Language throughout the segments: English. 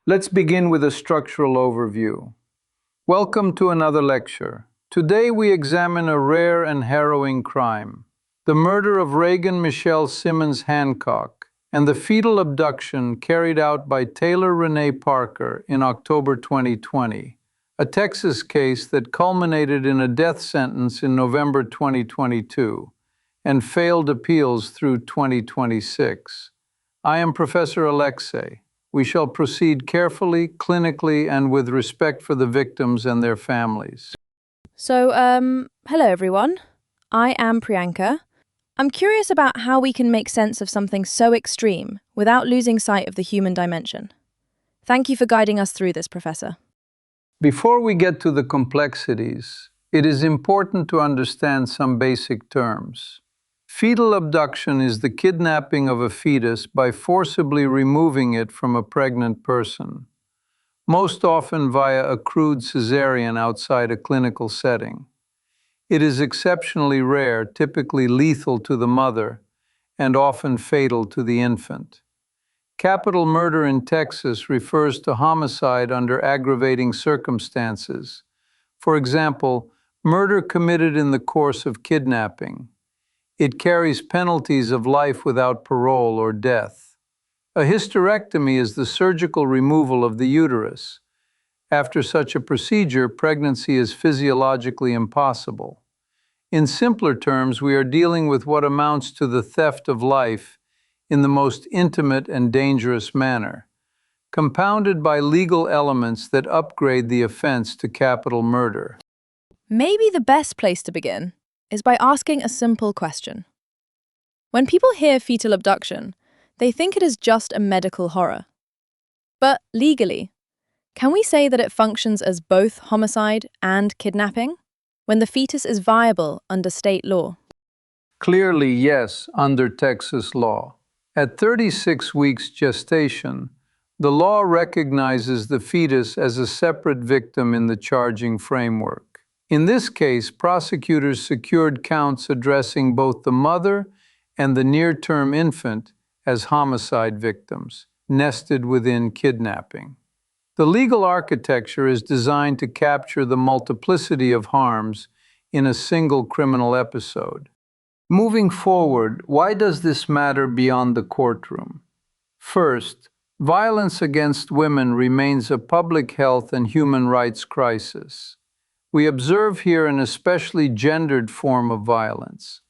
Let's begin with a structural overview. Welcome to another lecture. Today we examine a rare and harrowing crime, the murder of Reagan Michelle Simmons-Hancock and the fetal abduction carried out by Taylor Renee Parker in October 2020, a Texas case that culminated in a death sentence in November 2022 and failed appeals through 2026. I am Professor Alexei. We shall proceed carefully, clinically, and with respect for the victims and their families. So, hello everyone. I am Priyanka. I'm curious about how we can make sense of something so extreme without losing sight of the human dimension. Thank you for guiding us through this, Professor. Before we get to the complexities, it is important to understand some basic terms. Fetal abduction is the kidnapping of a fetus by forcibly removing it from a pregnant person, most often via a crude cesarean outside a clinical setting. It is exceptionally rare, typically lethal to the mother, and often fatal to the infant. Capital murder in Texas refers to homicide under aggravating circumstances. For example, murder committed in the course of kidnapping. It carries penalties of life without parole or death. A hysterectomy is the surgical removal of the uterus. After such a procedure, pregnancy is physiologically impossible. In simpler terms, we are dealing with what amounts to the theft of life in the most intimate and dangerous manner, compounded by legal elements that upgrade the offense to capital murder. Maybe the best place to begin is by asking a simple question. When people hear fetal abduction, they think it is just a medical horror. But legally, can we say that it functions as both homicide and kidnapping when the fetus is viable under state law? Clearly, yes, under Texas law. At 36 weeks gestation, the law recognizes the fetus as a separate victim in the charging framework. In this case, prosecutors secured counts addressing both the mother and the near-term infant as homicide victims, nested within kidnapping. The legal architecture is designed to capture the multiplicity of harms in a single criminal episode. Moving forward, why does this matter beyond the courtroom? First, violence against women remains a public health and human rights crisis. We observe here an especially gendered form of violence.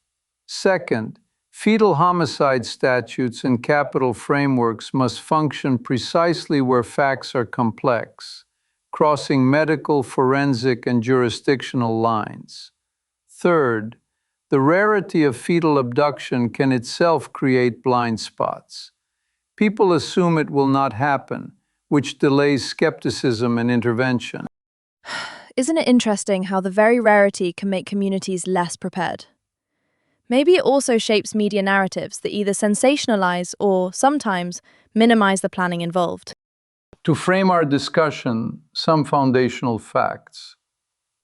Second, fetal homicide statutes and capital frameworks must function precisely where facts are complex, crossing medical, forensic, and jurisdictional lines. Third, the rarity of fetal abduction can itself create blind spots. People assume it will not happen, which delays skepticism and intervention. Isn't it interesting how the very rarity can make communities less prepared? Maybe it also shapes media narratives that either sensationalize or, sometimes, minimize the planning involved. To frame our discussion, some foundational facts.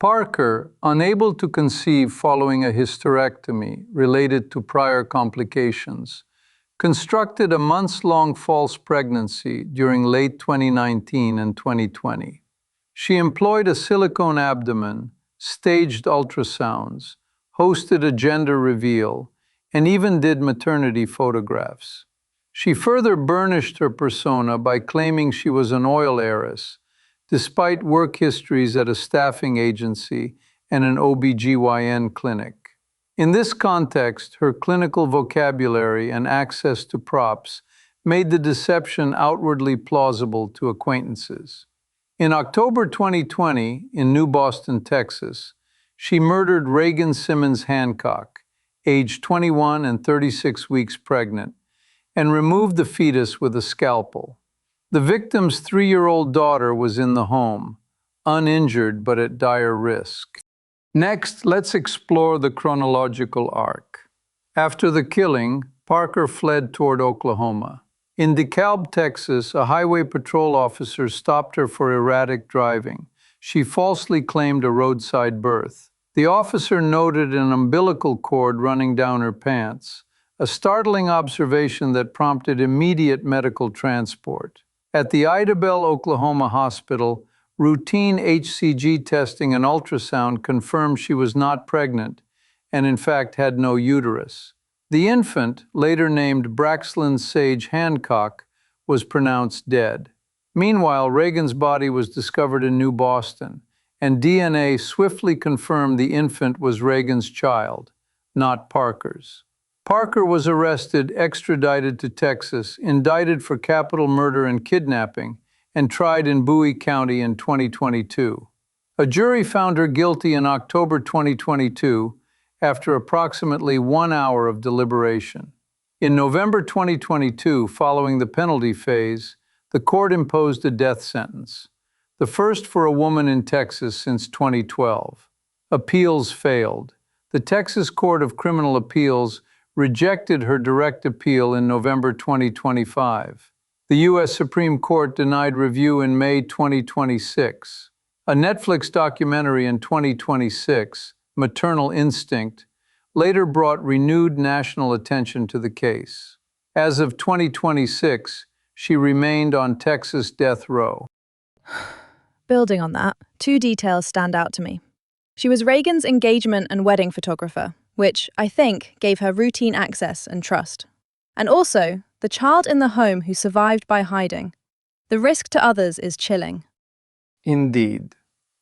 Parker, unable to conceive following a hysterectomy related to prior complications, constructed a months-long false pregnancy during late 2019 and 2020. She employed a silicone abdomen, staged ultrasounds, hosted a gender reveal, and even did maternity photographs. She further burnished her persona by claiming she was an oil heiress, despite work histories at a staffing agency and an OB/GYN clinic. In this context, her clinical vocabulary and access to props made the deception outwardly plausible to acquaintances. In October 2020, in New Boston, Texas, she murdered Reagan Simmons-Hancock, aged 21 and 36 weeks pregnant, and removed the fetus with a scalpel. The victim's 3-year-old daughter was in the home, uninjured but at dire risk. Next, let's explore the chronological arc. After the killing, Parker fled toward Oklahoma. In DeKalb, Texas, a highway patrol officer stopped her for erratic driving. She falsely claimed a roadside birth. The officer noted an umbilical cord running down her pants, a startling observation that prompted immediate medical transport. At the Idabel, Oklahoma hospital, routine HCG testing and ultrasound confirmed she was not pregnant and in fact had no uterus. The infant, later named Braxton Sage Hancock, was pronounced dead. Meanwhile, Reagan's body was discovered in New Boston, and DNA swiftly confirmed the infant was Reagan's child, not Parker's. Parker was arrested, extradited to Texas, indicted for capital murder and kidnapping, and tried in Bowie County in 2022. A jury found her guilty in October 2022 after approximately 1 hour of deliberation. In November 2022, following the penalty phase, the court imposed a death sentence, the first for a woman in Texas since 2012. Appeals failed. The Texas Court of Criminal Appeals rejected her direct appeal in November 2025. The U.S. Supreme Court denied review in May 2026. A Netflix documentary in 2026, Maternal Instinct, later brought renewed national attention to the case. As of 2026, she remained on Texas death row. Building on that, two details stand out to me. She was Reagan's engagement and wedding photographer, which, I think, gave her routine access and trust. And also, the child in the home who survived by hiding. The risk to others is chilling. Indeed.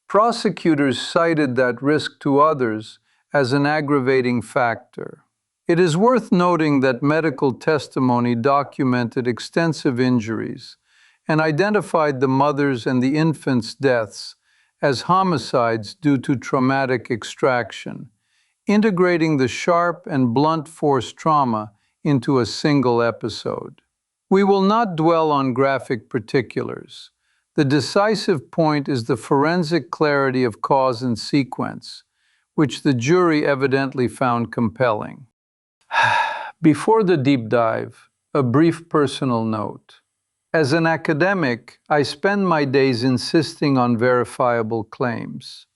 Prosecutors cited that risk to others as an aggravating factor. It is worth noting that medical testimony documented extensive injuries and identified the mother's and the infant's deaths as homicides due to traumatic extraction, integrating the sharp and blunt force trauma into a single episode. We will not dwell on graphic particulars. The decisive point is the forensic clarity of cause and sequence, which the jury evidently found compelling. Before the deep dive, a brief personal note. As an academic, I spend my days insisting on verifiable claims.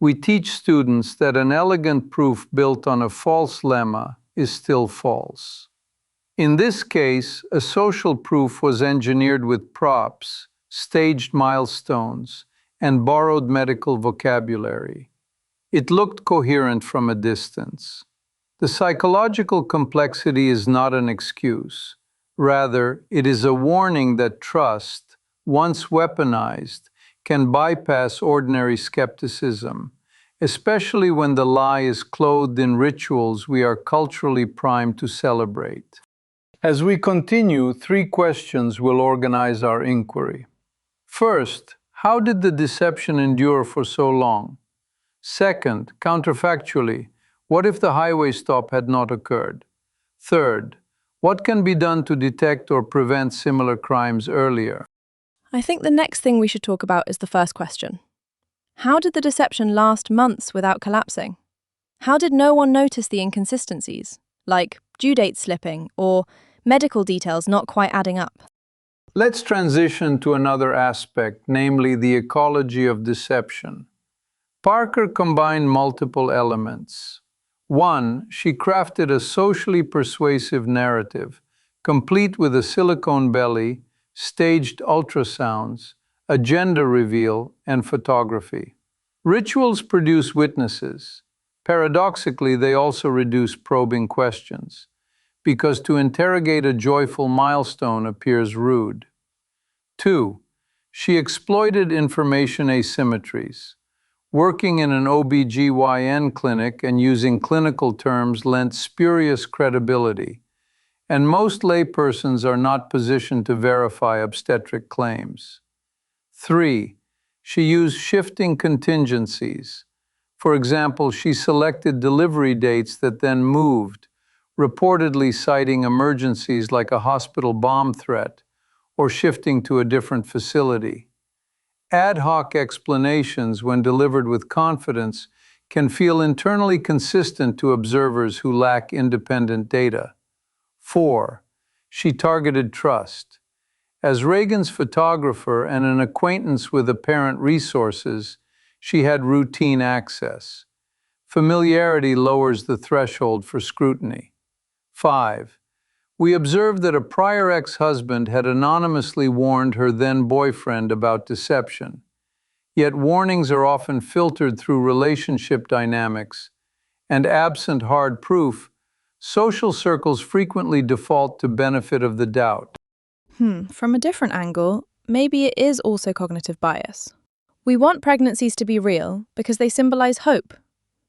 We teach students that an elegant proof built on a false lemma is still false. In this case, a social proof was engineered with props, staged milestones, and borrowed medical vocabulary. It looked coherent from a distance. The psychological complexity is not an excuse. Rather, it is a warning that trust, once weaponized, can bypass ordinary skepticism, especially when the lie is clothed in rituals we are culturally primed to celebrate. As we continue, 3 questions will organize our inquiry. First, how did the deception endure for so long? Second, counterfactually, what if the highway stop had not occurred? Third, what can be done to detect or prevent similar crimes earlier? I think the next thing we should talk about is the first question. How did the deception last months without collapsing? How did no one notice the inconsistencies, like due date slipping or medical details not quite adding up? Let's transition to another aspect, namely the ecology of deception. Parker combined multiple elements. 1, she crafted a socially persuasive narrative, complete with a silicone belly, staged ultrasounds, a gender reveal, and photography. Rituals produce witnesses. Paradoxically, they also reduce probing questions, because to interrogate a joyful milestone appears rude. 2, she exploited information asymmetries. Working in an OB/GYN clinic and using clinical terms lent spurious credibility, and most laypersons are not positioned to verify obstetric claims. 3, she used shifting contingencies. For example, she selected delivery dates that then moved, reportedly citing emergencies like a hospital bomb threat or shifting to a different facility. Ad hoc explanations, when delivered with confidence, can feel internally consistent to observers who lack independent data. 4, she targeted trust. As Reagan's photographer and an acquaintance with apparent resources, she had routine access. Familiarity lowers the threshold for scrutiny. 5, We observed that a prior ex-husband had anonymously warned her then-boyfriend about deception. Yet warnings are often filtered through relationship dynamics, and absent hard proof, social circles frequently default to benefit of the doubt. From a different angle, maybe it is also cognitive bias. We want pregnancies to be real because they symbolize hope.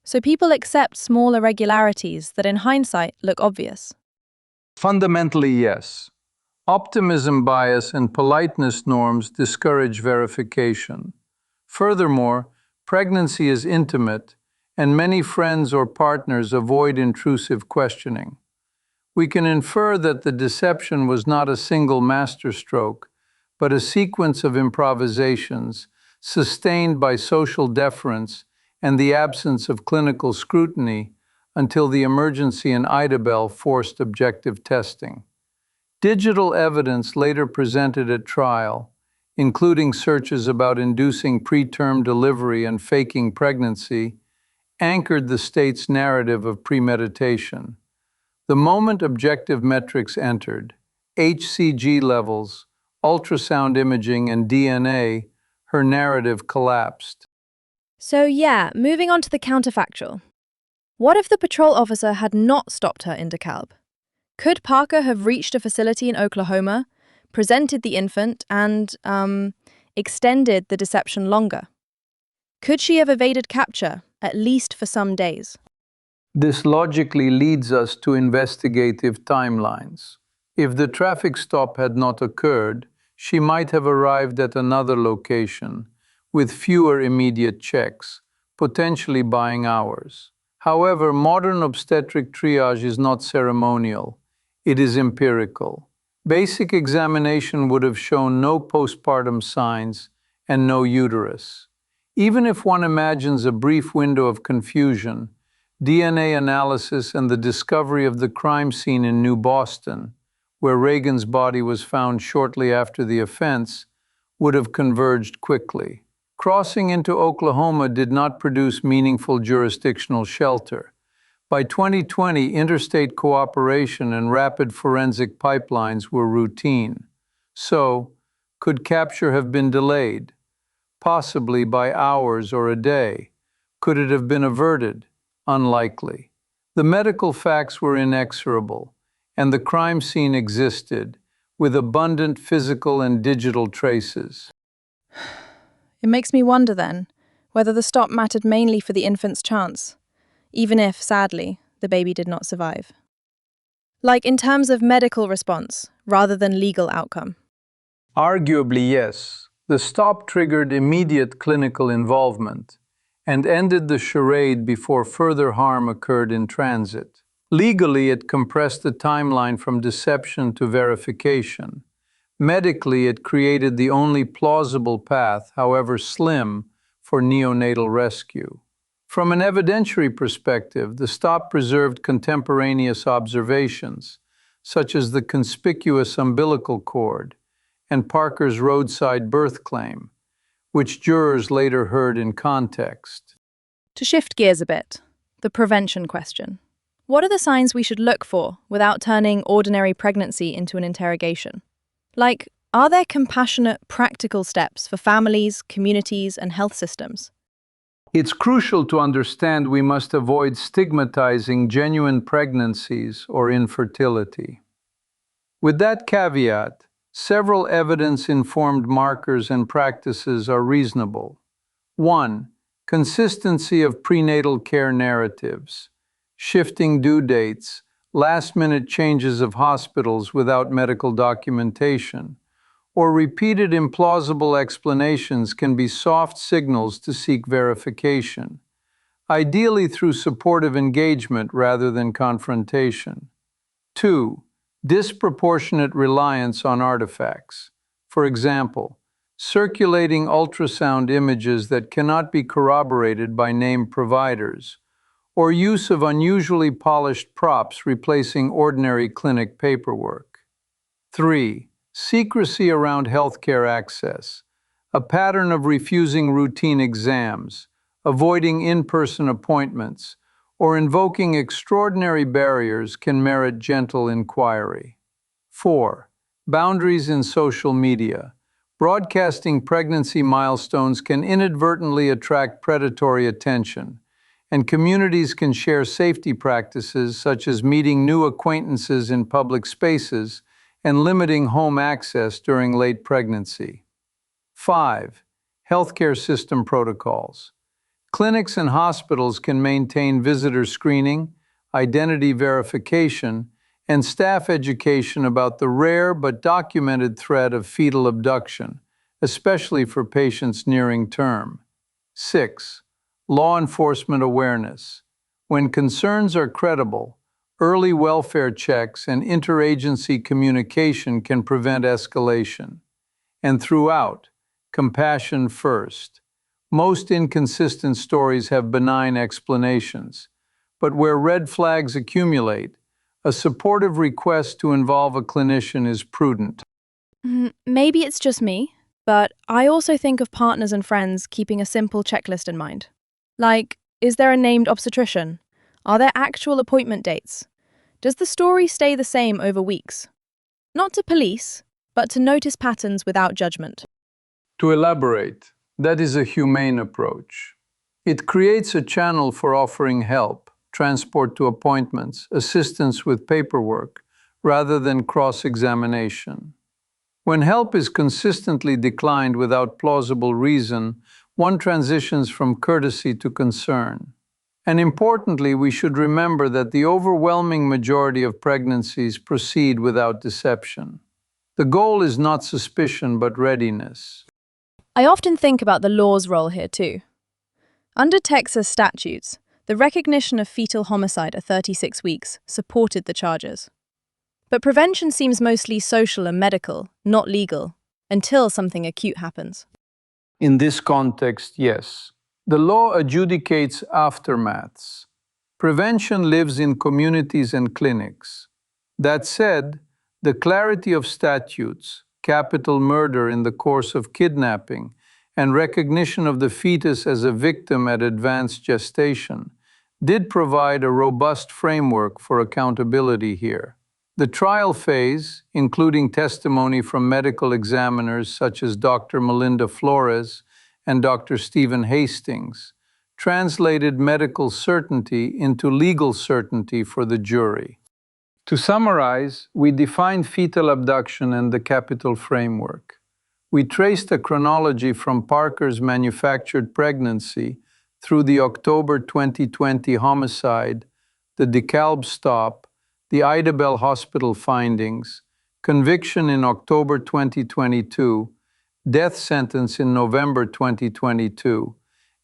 So people accept small irregularities that in hindsight look obvious. Fundamentally, yes. Optimism bias and politeness norms discourage verification. Furthermore, pregnancy is intimate, and many friends or partners avoid intrusive questioning. We can infer that the deception was not a single masterstroke, but a sequence of improvisations sustained by social deference and the absence of clinical scrutiny until the emergency in Idabel forced objective testing. Digital evidence later presented at trial, including searches about inducing preterm delivery and faking pregnancy, anchored the state's narrative of premeditation. The moment objective metrics entered, HCG levels, ultrasound imaging, and DNA, her narrative collapsed. So yeah, moving on to the counterfactual. What if the patrol officer had not stopped her in DeKalb? Could Parker have reached a facility in Oklahoma, presented the infant, and, extended the deception longer? Could she have evaded capture, at least for some days? This logically leads us to investigative timelines. If the traffic stop had not occurred, she might have arrived at another location, with fewer immediate checks, potentially buying hours. However, modern obstetric triage is not ceremonial. It is empirical. Basic examination would have shown no postpartum signs and no uterus. Even if one imagines a brief window of confusion, DNA analysis and the discovery of the crime scene in New Boston, where Reagan's body was found shortly after the offense, would have converged quickly. Crossing into Oklahoma did not produce meaningful jurisdictional shelter. By 2020, interstate cooperation and rapid forensic pipelines were routine. So, could capture have been delayed? Possibly by hours or a day. Could it have been averted? Unlikely. The medical facts were inexorable, and the crime scene existed, with abundant physical and digital traces. It makes me wonder then whether the stop mattered mainly for the infant's chance, even if, sadly, the baby did not survive. Like in terms of medical response, rather than legal outcome. Arguably, yes. The stop triggered immediate clinical involvement and ended the charade before further harm occurred in transit. Legally, it compressed the timeline from deception to verification. Medically, it created the only plausible path, however slim, for neonatal rescue. From an evidentiary perspective, the stop preserved contemporaneous observations, such as the conspicuous umbilical cord and Parker's roadside birth claim, which jurors later heard in context. To shift gears a bit, the prevention question. What are the signs we should look for without turning ordinary pregnancy into an interrogation? Like, are there compassionate, practical steps for families, communities, and health systems? It's crucial to understand we must avoid stigmatizing genuine pregnancies or infertility. With that caveat, several evidence-informed markers and practices are reasonable. 1. Consistency of prenatal care narratives, shifting due dates, last-minute changes of hospitals without medical documentation, or repeated implausible explanations can be soft signals to seek verification, ideally through supportive engagement rather than confrontation. 2. Disproportionate reliance on artifacts. For example, circulating ultrasound images that cannot be corroborated by named providers, or use of unusually polished props replacing ordinary clinic paperwork. 3. Secrecy around healthcare access. A pattern of refusing routine exams, avoiding in-person appointments, or invoking extraordinary barriers can merit gentle inquiry. 4. Boundaries in social media. Broadcasting pregnancy milestones can inadvertently attract predatory attention, and communities can share safety practices such as meeting new acquaintances in public spaces and limiting home access during late pregnancy. 5. Healthcare system protocols. Clinics and hospitals can maintain visitor screening, identity verification, and staff education about the rare but documented threat of fetal abduction, especially for patients nearing term. 6. Law enforcement awareness. When concerns are credible, early welfare checks and interagency communication can prevent escalation. And throughout, compassion first. Most inconsistent stories have benign explanations, but where red flags accumulate, a supportive request to involve a clinician is prudent. Maybe it's just me, but I also think of partners and friends keeping a simple checklist in mind. Like, is there a named obstetrician? Are there actual appointment dates? Does the story stay the same over weeks? Not to police, but to notice patterns without judgment. To elaborate, that is a humane approach. It creates a channel for offering help, transport to appointments, assistance with paperwork, rather than cross-examination. When help is consistently declined without plausible reason, one transitions from courtesy to concern. And importantly, we should remember that the overwhelming majority of pregnancies proceed without deception. The goal is not suspicion, but readiness. I often think about the law's role here too. Under Texas statutes, the recognition of fetal homicide at 36 weeks supported the charges. But prevention seems mostly social and medical, not legal, until something acute happens. In this context, yes. The law adjudicates aftermaths. Prevention lives in communities and clinics. That said, the clarity of statutes, capital murder in the course of kidnapping, and recognition of the fetus as a victim at advanced gestation did provide a robust framework for accountability here. The trial phase, including testimony from medical examiners such as Dr. Melinda Flores and Dr. Stephen Hastings, translated medical certainty into legal certainty for the jury. To summarize, we defined fetal abduction and the capital framework. We traced a chronology from Parker's manufactured pregnancy through the October 2020 homicide, the DeKalb stop, the Idabel Hospital findings, conviction in October 2022, death sentence in November 2022,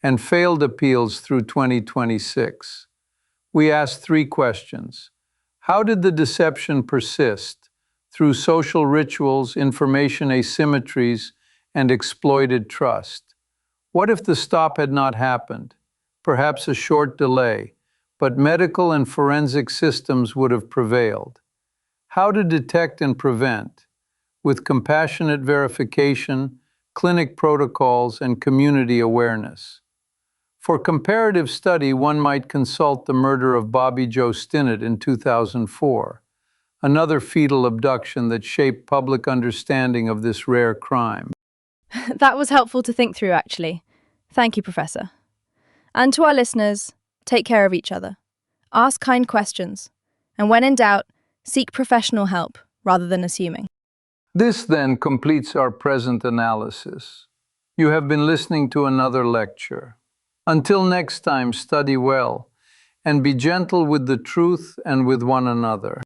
and failed appeals through 2026. We asked 3 questions. How did the deception persist? Through social rituals, information asymmetries, and exploited trust. What if the stop had not happened? Perhaps a short delay, but medical and forensic systems would have prevailed. How to detect and prevent? With compassionate verification, clinic protocols, and community awareness. For comparative study, one might consult the murder of Bobby Joe Stinnett in 2004, another fetal abduction that shaped public understanding of this rare crime. That was helpful to think through, actually. Thank you, Professor. And to our listeners, take care of each other. Ask kind questions. And when in doubt, seek professional help rather than assuming. This then completes our present analysis. You have been listening to another lecture. Until next time, study well and be gentle with the truth and with one another.